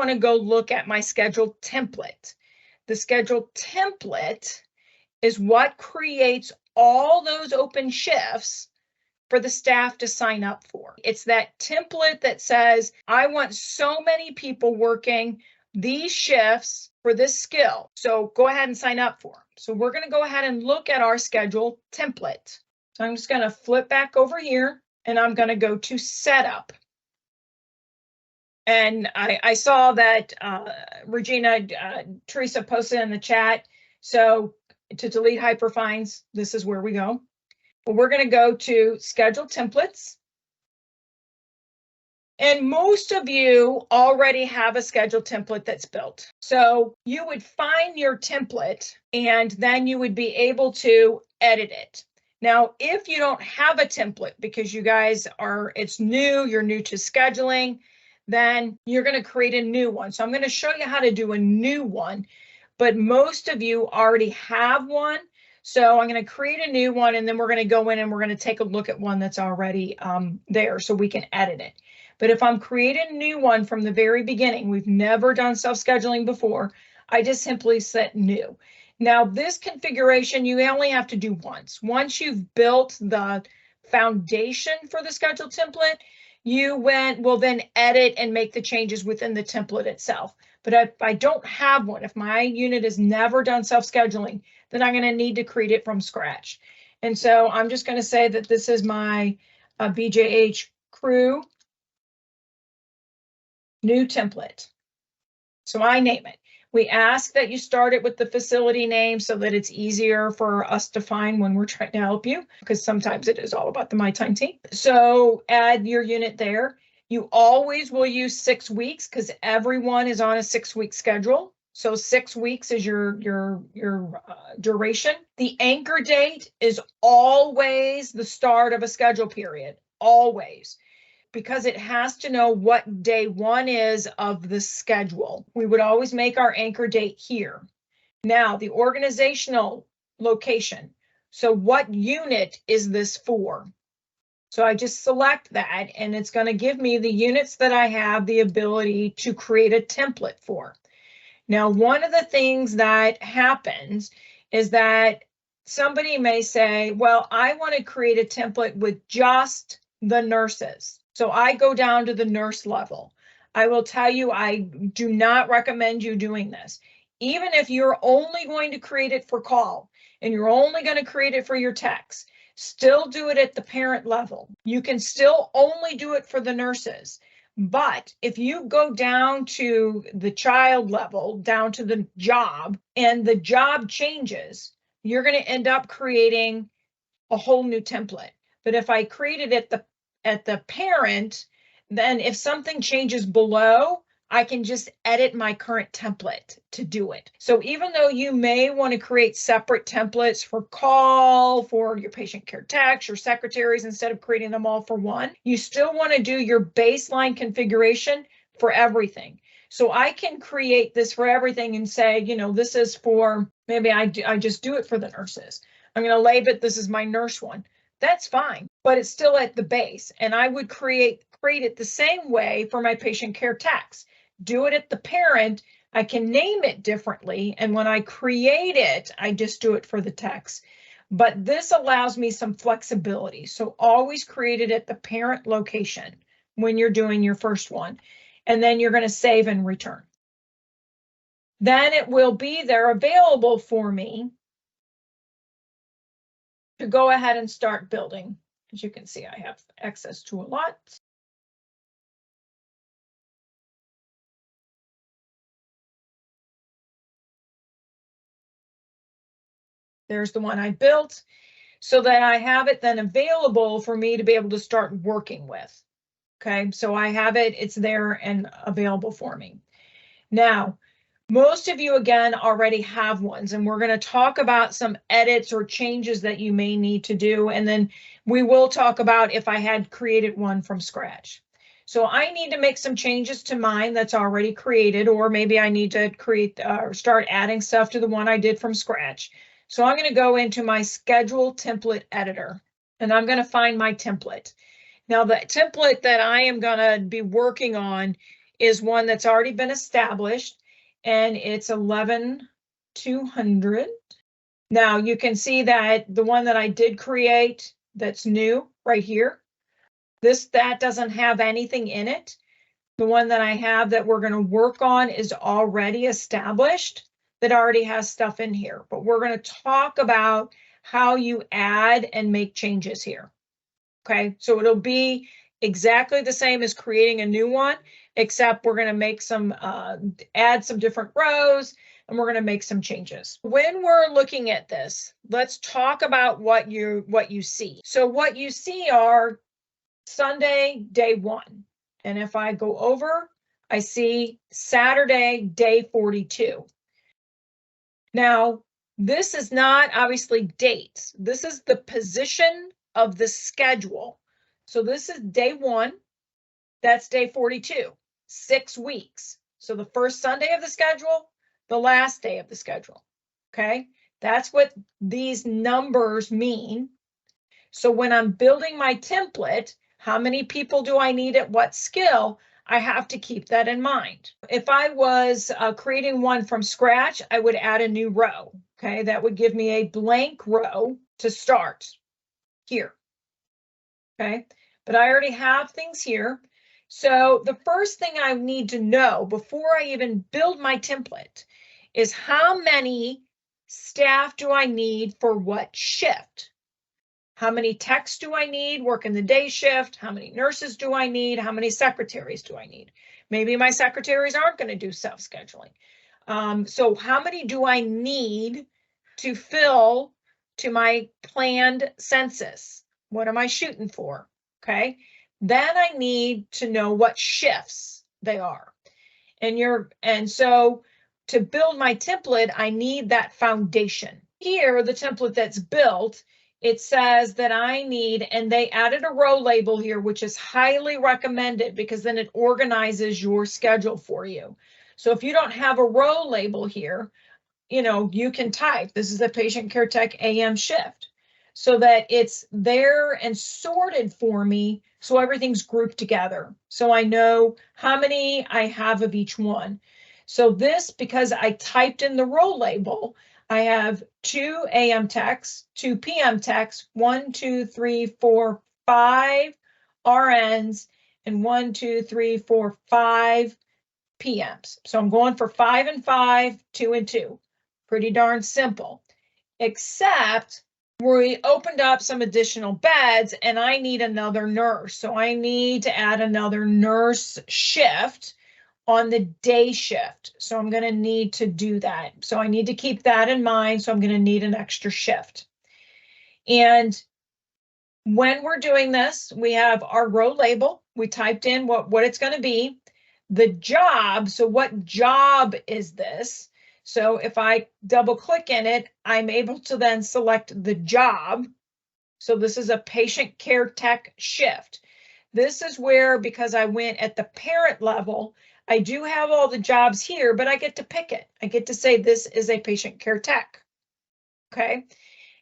want to go look at my schedule template. The schedule template is what creates all those open shifts for the staff to sign up for. It's that template that says, I want so many people working these shifts for this skill. So go ahead and sign up for them. So we're going to go ahead and look at our schedule template. So I'm just going to flip back over here and I'm going to go to setup. And I saw that Teresa posted in the chat. So to delete hyperfines, this is where we go. But we're going to go to schedule templates. And most of you already have a schedule template that's built. So you would find your template and then you would be able to edit it. Now, if you don't have a template because you guys it's new, you're new to scheduling, then you're going to create a new one. So I'm going to show you how to do a new one, but most of you already have one. So I'm going to create a new one and then we're going to go in and we're going to take a look at one that's already there so we can edit it. But if I'm creating a new one from the very beginning, we've never done self-scheduling before, I just simply set new. Now this configuration, you only have to do once. Once you've built the foundation for the schedule template, you will then edit and make the changes within the template itself. But if I don't have one, if my unit has never done self-scheduling, then I'm going to need to create it from scratch. And so I'm just going to say that this is my BJH crew new template. So I name it. We ask that you start it with the facility name so that it's easier for us to find when we're trying to help you, because sometimes it is all about the MyTime team. So add your unit there. You always will use 6 weeks because everyone is on a 6-week schedule. So 6 weeks is your duration. The anchor date is always the start of a schedule period, always, because it has to know what day 1 is of the schedule. We would always make our anchor date here. Now, the organizational location. So what unit is this for? So I just select that and it's going to give me the units that I have the ability to create a template for. Now, one of the things that happens is that somebody may say, well, I want to create a template with just the nurses. So I go down to the nurse level. I will tell you, I do not recommend you doing this. Even if you're only going to create it for call and you're only going to create it for your techs, still do it at the parent level. You can still only do it for the nurses. But if you go down to the child level, down to the job, and the job changes, you're going to end up creating a whole new template. But if I created it at the parent, then if something changes below, I can just edit my current template to do it. So even though you may want to create separate templates for call, for your patient care techs, your secretaries, instead of creating them all for one, you still want to do your baseline configuration for everything. So I can create this for everything and say, you know, this is for, maybe I just do it for the nurses. I'm going to label it, this is my nurse one. That's fine, but it's still at the base. And I would create it the same way for my patient care techs. Do it at the parent. I can name it differently. And when I create it, I just do it for the techs. But this allows me some flexibility. So always create it at the parent location when you're doing your first one. And then you're going to save and return. Then it will be there available for me to go ahead and start building. As you can see, I have access to a lot. There's the one I built so that I have it then available for me to be able to start working with. Okay, so I have it, it's there and available for me. Now, most of you, again, already have ones, and we're going to talk about some edits or changes that you may need to do. And then we will talk about if I had created one from scratch. So I need to make some changes to mine that's already created, or maybe I need to create or start adding stuff to the one I did from scratch. So I'm going to go into my schedule template editor, and I'm going to find my template. Now, the template that I am going to be working on is one that's already been established, and it's 11,200. Now you can see that the one that I did create that's new right here, that doesn't have anything in it. The one that I have that we're going to work on is already established, that already has stuff in here. But we're going to talk about how you add and make changes here. Okay, so it'll be exactly the same as creating a new one, except we're going to make some, add some different rows, and we're going to make some changes. When we're looking at this, let's talk about what you see. So what you see are Sunday, day 1. And if I go over, I see Saturday, day 42. Now, this is not obviously dates. This is the position of the schedule. So this is day 1. That's day 42, 6 weeks. So the first Sunday of the schedule, the last day of the schedule. Okay, that's what these numbers mean. So when I'm building my template, how many people do I need at what skill? I have to keep that in mind. If I was creating one from scratch, I would add a new row. Okay, that would give me a blank row to start here. Okay, but I already have things here. So the first thing I need to know before I even build my template is how many staff do I need for what shift? How many techs do I need working the day shift? How many nurses do I need? How many secretaries do I need? Maybe my secretaries aren't going to do self-scheduling. So how many do I need to fill to my planned census? What am I shooting for? Okay. Then I need to know what shifts they are. And so to build my template, I need that foundation. Here, the template that's built, it says that I need, and they added a row label here, which is highly recommended because then it organizes your schedule for you. So if you don't have a row label here, you can type, this is a patient care tech AM shift, so that it's there and sorted for me. So everything's grouped together. So I know how many I have of each one. So this, because I typed in the row label, I have 2 AM techs, 2 PM techs, 1, 2, 3, 4, 5 RNs, and 1, 2, 3, 4, 5 PMs. So I'm going for 5 and 5, 2 and 2. Pretty darn simple, except we opened up some additional beds and I need another nurse. So I need to add another nurse shift on the day shift. So I'm going to need to do that. So I need to keep that in mind. So I'm going to need an extra shift. And when we're doing this, we have our row label. We typed in what it's going to be. The job. So what job is this? So if I double click in it, I'm able to then select the job. So this is a patient care tech shift. This is where, because I went at the parent level, I do have all the jobs here, but I get to pick it. I get to say this is a patient care tech. Okay.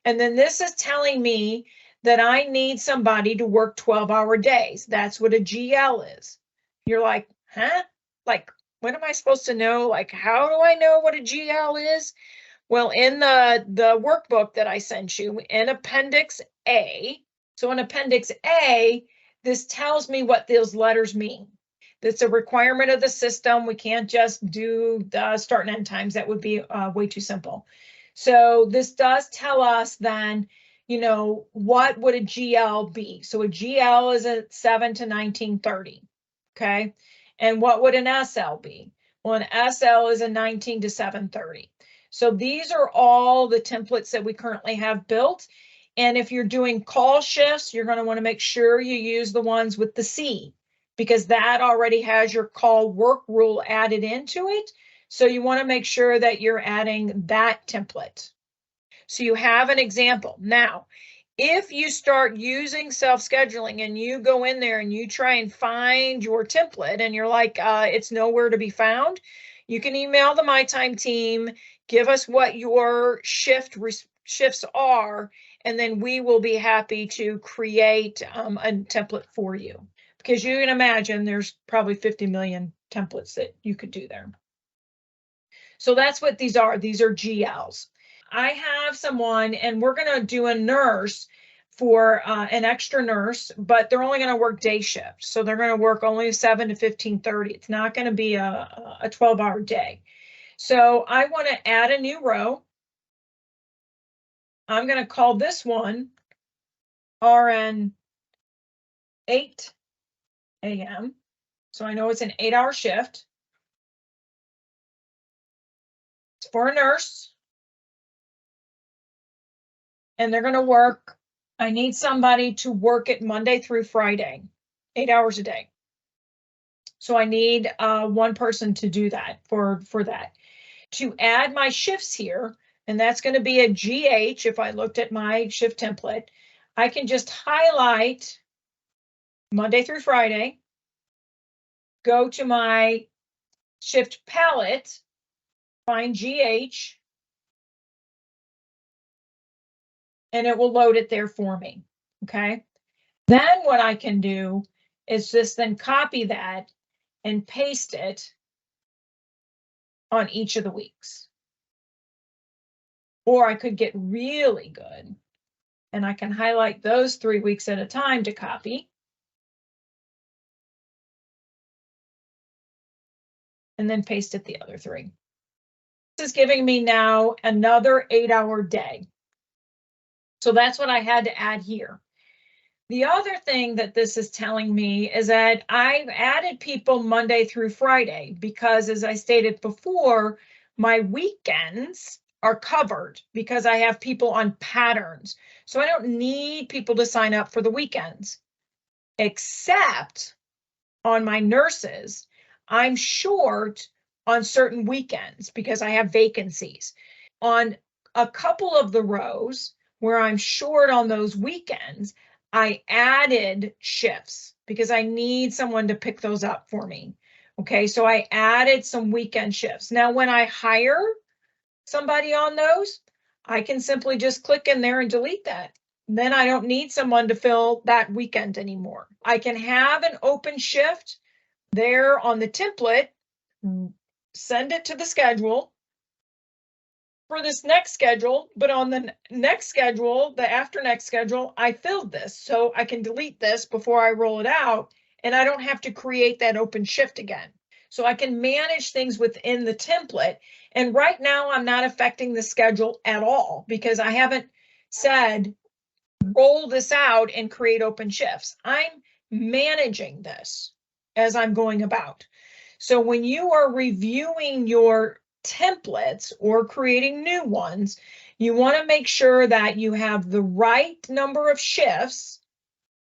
And then this is telling me that I need somebody to work 12-hour days. That's what a GL is. You're like, huh? Like, what am I supposed to know? Like, how do I know what a GL is? Well, in the workbook that I sent you in Appendix A, so in Appendix A, this tells me what those letters mean. That's a requirement of the system. We can't just do the start and end times. That would be way too simple. So this does tell us then, what would a GL be? So a GL is a 7 to 1930, okay? And what would an SL be? Well, an SL is a 19 to 730. So these are all the templates that we currently have built. And if you're doing call shifts, you're going to want to make sure you use the ones with the C, because that already has your call work rule added into it. So you want to make sure that you're adding that template. So you have an example. Now, if you start using self-scheduling and you go in there and you try and find your template and you're like, it's nowhere to be found, you can email the MyTime team, give us what your shifts are, and then we will be happy to create a template for you. because you can imagine there's probably 50 million templates that you could do there. So that's what these are. These are GLs. I have someone, and we're going to do a nurse for an extra nurse, but they're only going to work day shift. So they're going to work only 7 to 15:30. It's not going to be a 12-hour day. So I want to add a new row. I'm going to call this one RN 8 a.m. So I know it's an 8-hour shift. It's for a nurse. And they're going to work. I need somebody to work it Monday through Friday, 8 hours a day. So I need one person to do that for that. To add my shifts here, and that's going to be a GH. If I looked at my shift template, I can just highlight Monday through Friday, go to my shift palette, find GH, and it will load it there for me. Okay. Then what I can do is just then copy that and paste it on each of the weeks. Or I could get really good and I can highlight those 3 weeks at a time to copy. And then paste it the other 3. This is giving me now another 8-hour day. So that's what I had to add here. The other thing that this is telling me is that I've added people Monday through Friday because, as I stated before, my weekends are covered because I have people on patterns. So I don't need people to sign up for the weekends, except on my nurses. I'm short on certain weekends because I have vacancies. On a couple of the rows where I'm short on those weekends, I added shifts because I need someone to pick those up for me. Okay, so I added some weekend shifts. Now, when I hire somebody on those, I can simply just click in there and delete that. Then I don't need someone to fill that weekend anymore. I can have an open shift there on the template, send it to the schedule for this next schedule, but on the next schedule, the after next schedule, I filled this. So I can delete this before I roll it out, and I don't have to create that open shift again. So I can manage things within the template. And right now I'm not affecting the schedule at all because I haven't said, roll this out and create open shifts. I'm managing this as I'm going about. So when you are reviewing your templates or creating new ones, you want to make sure that you have the right number of shifts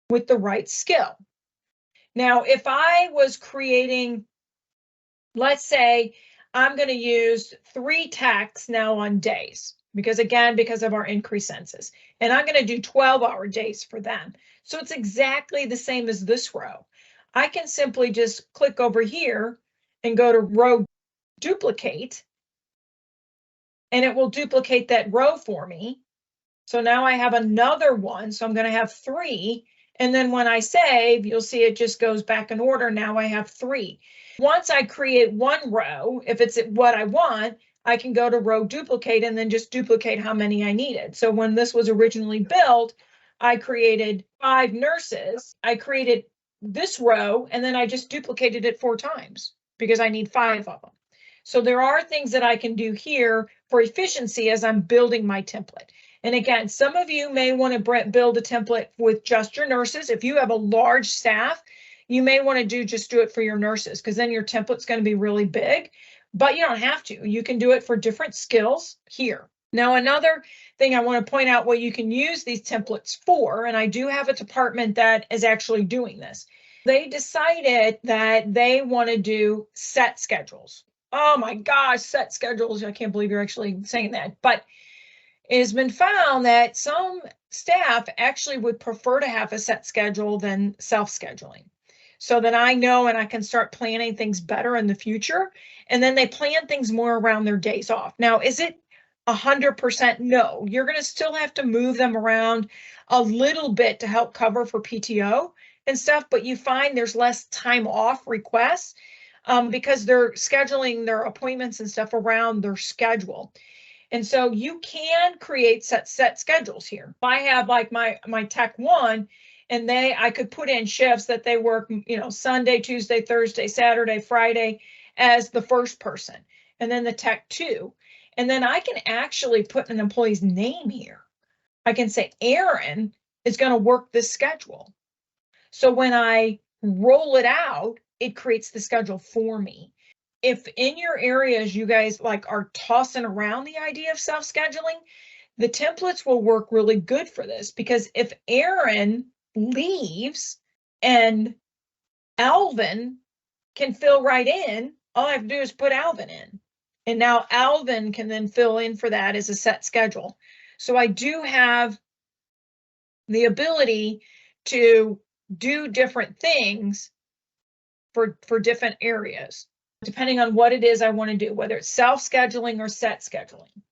with the right skill. Now, if I was creating, let's say I'm going to use 3 techs now on days, because again, because of our increased census, and I'm going to do 12-hour days for them. So it's exactly the same as this row. I can simply just click over here and go to row duplicate, and it will duplicate that row for me. So now I have another one. So I'm going to have 3. And then when I save, you'll see it just goes back in order. Now I have 3. Once I create one row, if it's what I want, I can go to row duplicate and then just duplicate how many I needed. So when this was originally built, I created 5 nurses. I created this row and then I just duplicated it 4 times because I need 5 of them. So there are things that I can do here for efficiency as I'm building my template. And again, some of you may want to build a template with just your nurses. If you have a large staff, you may want to just do it for your nurses, because then your template's going to be really big, but you don't have to. You can do it for different skills here. Now, another thing I want to point out what you can use these templates for, and I do have a department that is actually doing this. They decided that they want to do set schedules. Oh my gosh, set schedules. I can't believe you're actually saying that, but it has been found that some staff actually would prefer to have a set schedule than self-scheduling. So that I know and I can start planning things better in the future. And then they plan things more around their days off. Now, is it 100%? No, you're going to still have to move them around a little bit to help cover for PTO. and stuff, but you find there's less time off requests because they're scheduling their appointments and stuff around their schedule. And so you can create set schedules here. If I have like my tech one, and I could put in shifts that they work, you know, Sunday, Tuesday, Thursday, Saturday, Friday as the first person, and then the tech two. And then I can actually put an employee's name here. I can say Aaron is going to work this schedule. So when I roll it out, it creates the schedule for me. If in your areas you guys like are tossing around the idea of self-scheduling, the templates will work really good for this, because if Aaron leaves and Alvin can fill right in, all I have to do is put Alvin in. And now Alvin can then fill in for that as a set schedule. So I do have the ability to do different things for different areas, depending on what it is I want to do, whether it's self-scheduling or set scheduling.